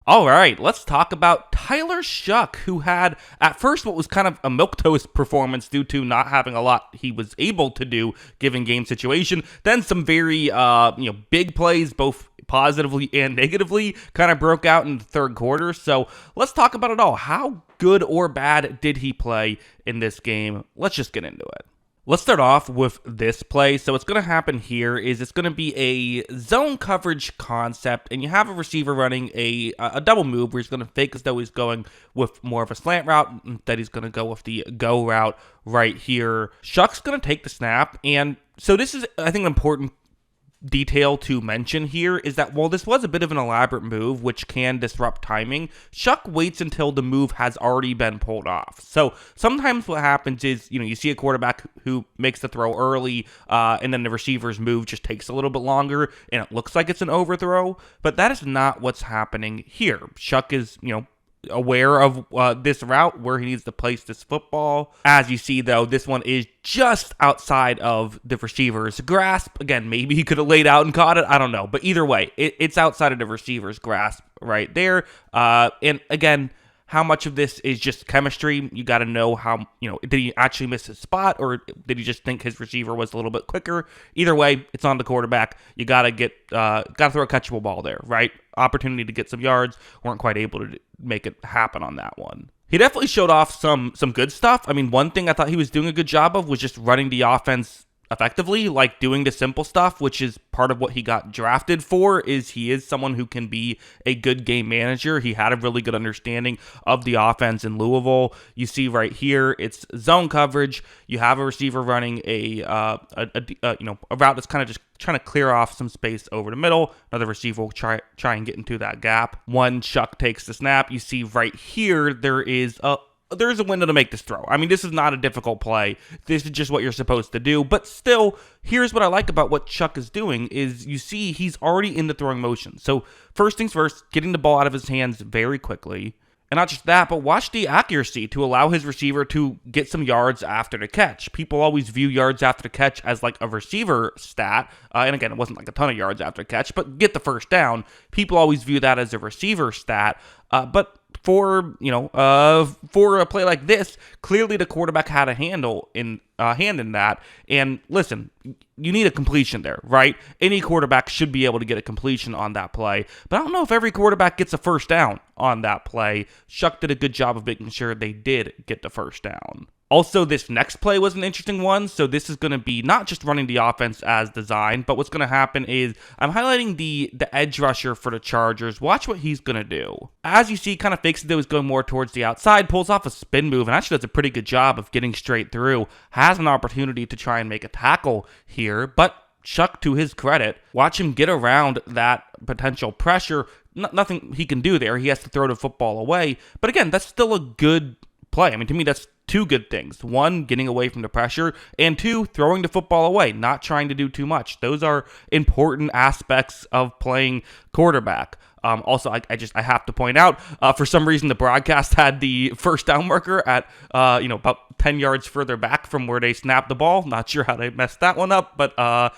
All right, let's talk about Tyler Shough, who had at first what was kind of a milquetoast performance due to not having a lot he was able to do given game situation. Then some very big plays, both positively and negatively, kind of broke out in the third quarter. So let's talk about it all. How good or bad did he play in this game? Let's just get into it. Let's start off with this play. So what's going to happen here is it's going to be a zone coverage concept, and you have a receiver running a double move where he's going to fake as though he's going with more of a slant route, instead he's going to go with the go route right here. Shough's going to take the snap, and so this is, I think, an important detail to mention here is that while this was a bit of an elaborate move, which can disrupt timing, Shough waits until the move has already been pulled off. So sometimes what happens is, you see a quarterback who makes the throw early, and then the receiver's move just takes a little bit longer, and it looks like it's an overthrow, but that is not what's happening here. Shough is, aware of this route, where he needs to place this football. As you see, though, this one is just outside of the receiver's grasp. Again, maybe he could have laid out and caught it. I don't know. But either way, it's outside of the receiver's grasp right there. And again, how much of this is just chemistry? You got to know how, did he actually miss his spot, or did he just think his receiver was a little bit quicker? Either way, it's on the quarterback. You got to throw a catchable ball there, right? Opportunity to get some yards, weren't quite able to make it happen on that one. He definitely showed off some good stuff. I mean, one thing I thought he was doing a good job of was just running the offense effectively, like doing the simple stuff, which is part of what he got drafted for. Is he is someone who can be a good game manager. He had a really good understanding of the offense in Louisville. You see right here, it's zone coverage. You have a receiver running a route that's kind of just trying to clear off some space over the middle. Another receiver will try and get into that gap. When Shough takes the snap, you see right here there's a window to make this throw. I mean, this is not a difficult play. This is just what you're supposed to do. But still, here's what I like about what Shough is doing is you see he's already in the throwing motion. So first things first, getting the ball out of his hands very quickly. And not just that, but watch the accuracy to allow his receiver to get some yards after the catch. People always view yards after the catch as like a receiver stat. And again, it wasn't like a ton of yards after the catch, but get the first down. People always view that as a receiver stat. But for a play like this, clearly the quarterback had a hand in that. And listen, you need a completion there, right? Any quarterback should be able to get a completion on that play. But I don't know if every quarterback gets a first down on that play. Shough did a good job of making sure they did get the first down. Also, this next play was an interesting one. So this is going to be not just running the offense as designed, but what's going to happen is I'm highlighting the edge rusher for the Chargers. Watch what he's going to do. As you see, kind of fakes it, was going more towards the outside, pulls off a spin move, and actually does a pretty good job of getting straight through. Has an opportunity to try and make a tackle here, but Shough, to his credit, watch him get around that potential pressure. Nothing he can do there. He has to throw the football away. But again, that's still a good play. I mean, to me, that's two good things. One, getting away from the pressure, and two, throwing the football away, not trying to do too much. Those are important aspects of playing quarterback. Also, I have to point out, for some reason, the broadcast had the first down marker at, about 10 yards further back from where they snapped the ball. Not sure how they messed that one up, but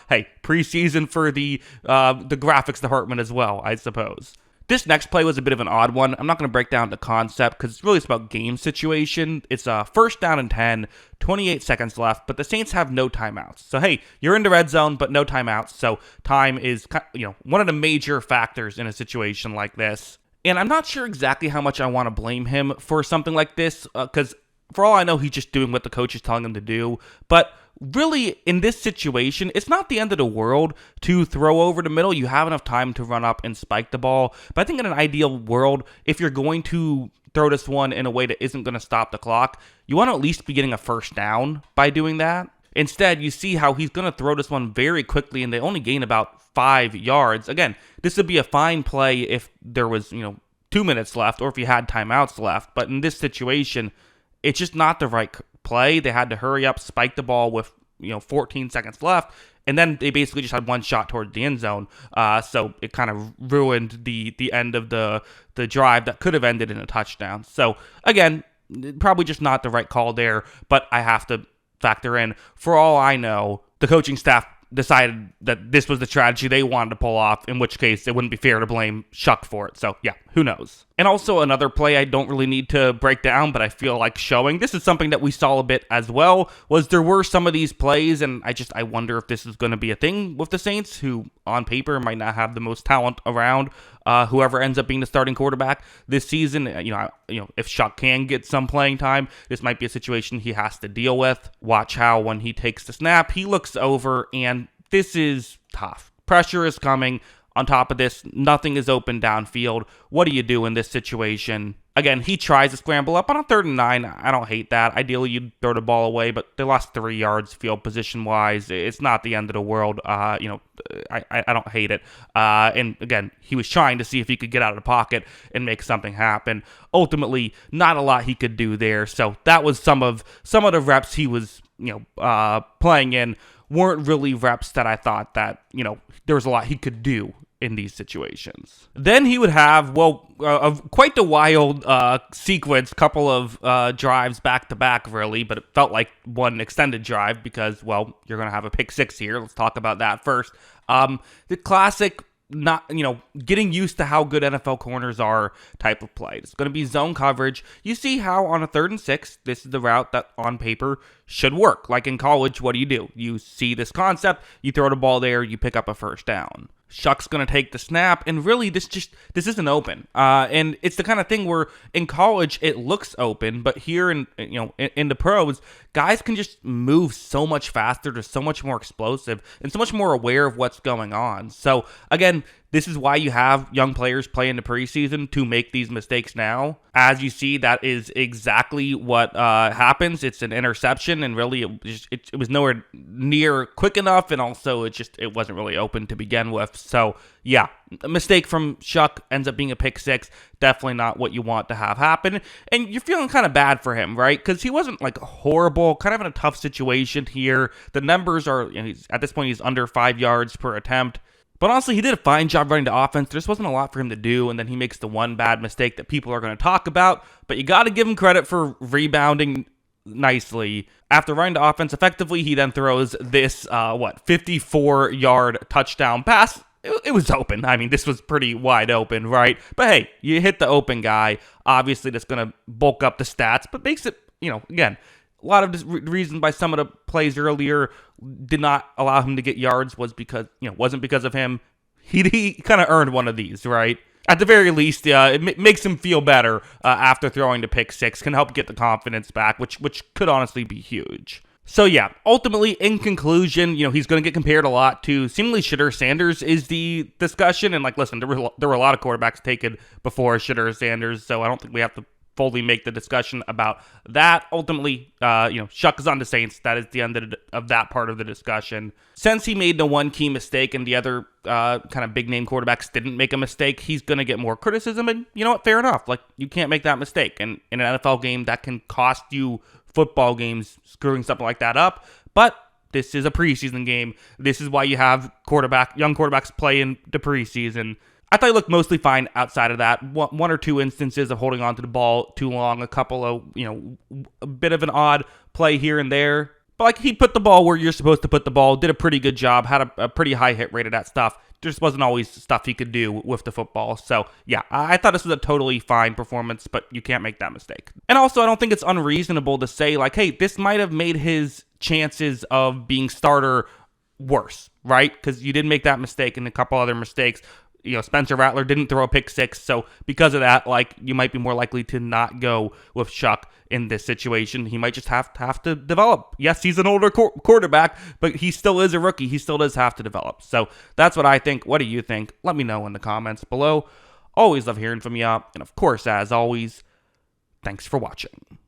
hey, preseason for the graphics department as well, I suppose. This next play was a bit of an odd one. I'm not going to break down the concept because it's really about game situation. It's a first down and 10, 28 seconds left, but the Saints have no timeouts. So, hey, you're in the red zone, but no timeouts. So time is, one of the major factors in a situation like this. And I'm not sure exactly how much I want to blame him for something like this because for all I know, he's just doing what the coach is telling him to do. But really, in this situation, it's not the end of the world to throw over the middle. You have enough time to run up and spike the ball. But I think in an ideal world, if you're going to throw this one in a way that isn't going to stop the clock, you want to at least be getting a first down by doing that. Instead, you see how he's going to throw this one very quickly, and they only gain about 5 yards. Again, this would be a fine play if there was, 2 minutes left or if you had timeouts left. But in this situation, it's just not the right play. They had to hurry up, spike the ball with 14 seconds left, and then they basically just had one shot towards the end zone. So it kind of ruined the end of the drive that could have ended in a touchdown. So again, probably just not the right call there, but I have to factor in, for all I know, the coaching staff decided that this was the strategy they wanted to pull off, in which case it wouldn't be fair to blame Shough for it. So yeah, who knows? And also another play I don't really need to break down, but I feel like showing, this is something that we saw a bit as well, was there were some of these plays, and I wonder if this is going to be a thing with the Saints, who on paper might not have the most talent around. Whoever ends up being the starting quarterback this season, if Shough can get some playing time, this might be a situation he has to deal with. Watch how when he takes the snap, he looks over, and this is tough. Pressure is coming. On top of this, nothing is open downfield. What do you do in this situation? Again, he tries to scramble up on a 3rd and 9. I don't hate that. Ideally, you'd throw the ball away, but they lost 3 yards field position-wise. It's not the end of the world. I don't hate it. And again, he was trying to see if he could get out of the pocket and make something happen. Ultimately, not a lot he could do there. So that was some of the reps he was playing in weren't really reps that I thought that there was a lot he could do in these situations. Then he would have, quite the wild sequence, couple of drives back-to-back, really, but it felt like one extended drive because, you're going to have a pick six here. Let's talk about that first. The classic, getting used to how good NFL corners are type of play. It's going to be zone coverage. You see how on a 3rd and 6, this is the route that on paper should work. Like in college, what do? You see this concept, you throw the ball there, you pick up a first down. Shough's going to take the snap, and really this isn't open. And it's the kind of thing where in college it looks open, but here in the pros, guys can just move so much faster, they're so much more explosive, and so much more aware of what's going on. So again, this is why you have young players play in the preseason to make these mistakes now. As you see, that is exactly what happens. It's an interception, and really it was nowhere near quick enough, and also it wasn't really open to begin with. So yeah, a mistake from Shough ends up being a pick six. Definitely not what you want to have happen. And you're feeling kind of bad for him, right? Because he wasn't horrible, kind of in a tough situation here. The numbers are, at this point, he's under 5 yards per attempt. But honestly, he did a fine job running the offense. There just wasn't a lot for him to do, and then he makes the one bad mistake that people are going to talk about. But you got to give him credit for rebounding nicely. After running the offense effectively, he then throws this, 54-yard touchdown pass. It was open. I mean, this was pretty wide open, right? But hey, you hit the open guy. Obviously, that's going to bulk up the stats, but makes it, again, a lot of the reason why some of the plays earlier did not allow him to get yards was because, wasn't because of him. He kind of earned one of these, right? At the very least, it makes him feel better after throwing the pick six, can help get the confidence back, which could honestly be huge. So yeah, ultimately, in conclusion, he's going to get compared a lot to seemingly Shedeur Sanders is the discussion. And listen, there were a lot of quarterbacks taken before Shedeur Sanders, so I don't think we have to fully make the discussion about that. Ultimately, Shough is on the Saints. That is the end of that part of the discussion. Since he made the one key mistake and the other kind of big name quarterbacks didn't make a mistake, he's going to get more criticism. And you know what? Fair enough. You can't make that mistake. And in an NFL game, that can cost you football games, screwing something like that up. But this is a preseason game. This is why you have young quarterbacks play in the preseason. I thought he looked mostly fine outside of that. One or two instances of holding on to the ball too long, a couple of, a bit of an odd play here and there. But he put the ball where you're supposed to put the ball, did a pretty good job, had a pretty high hit rate of that stuff. There just wasn't always stuff he could do with the football. So yeah, I thought this was a totally fine performance, but you can't make that mistake. And also, I don't think it's unreasonable to say hey, this might have made his chances of being starter worse, right? Because you didn't make that mistake and a couple other mistakes. Spencer Rattler didn't throw a pick six, so because of that, you might be more likely to not go with Shough in this situation. He might just have to develop. Yes, he's an older quarterback, but he still is a rookie. He still does have to develop. So that's what I think. What do you think? Let me know in the comments below. Always love hearing from you. And of course, as always, thanks for watching.